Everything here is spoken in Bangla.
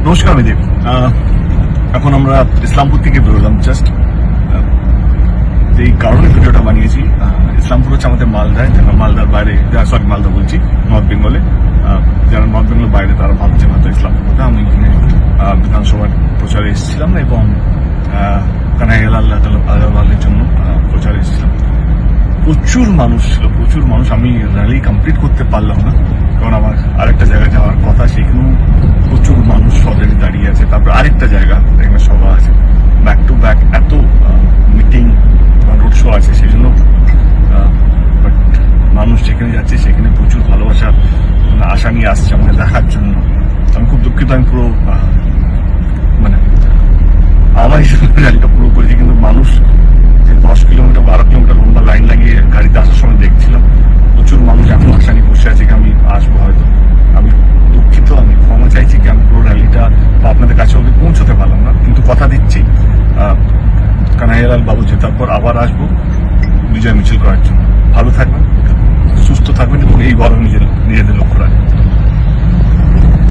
নমস্কার আমি দেব। এখন আমরা ইসলামপুর থেকে বেরোলাম জাস্ট এই কারণে ভিডিওটা বানিয়েছি। ইসলামপুর হচ্ছে আমাদের মালদায়, যারা মালদার বাইরে, মালদা বলছি, নর্থ বেঙ্গলে, যারা নর্থ বেঙ্গলের বাইরে তারা ভাবছেন হয়তো ইসলামপুর কথা। আমি এখানে বিধানসভার প্রচারে এসেছিলাম না, এবং কানাইয়ালাল আল্লাহের জন্য প্রচারে এসেছিলাম। প্রচুর মানুষ ছিল, প্রচুর মানুষ। আমি র্যালি কমপ্লিট করতে পারলাম না, কারণ আমার আরেকটা জায়গায় যাওয়ার কথা, সেখানেও প্রচুর মানুষ অলরেডি দাঁড়িয়ে আছে। তারপর আরেকটা জায়গা এখানে সভা আছে, ব্যাক টু ব্যাক এত মিটিং বা রোড শো আছে, সেই জন্য বাট মানুষ যেখানে যাচ্ছে সেখানে প্রচুর ভালোবাসা আশা নিয়ে আসছে আমাকে দেখার জন্য। আমি খুব দুঃখিত, আমি পুরো মানে আমার হিসেবে র্যালিটা পুরো করেছি, কিন্তু মানুষ 10 কিলোমিটার 12 কিলোমিটার লম্বা লাইন লাগিয়ে গাড়িতে আসার সময় দেখছিলাম প্রচুর মানুষ এখন আশা নিয়ে বসে আছে কি আমি আসবো হয়তো। আমি দুঃখিত, আমি ক্ষমা চাইছি কি আমি পুরো র্যালিটা আপনাদের কাছে অবধি পৌঁছতে পারলাম না, কিন্তু কথা দিচ্ছি কানাইয়ালাল বাবু জেতার পর আবার আসবো বিজয় মিছিল করার জন্য। ভালো থাকবেন, সুস্থ থাকবেন, এবং এই গরমে নিজেদের লক্ষ্য রাখবেন।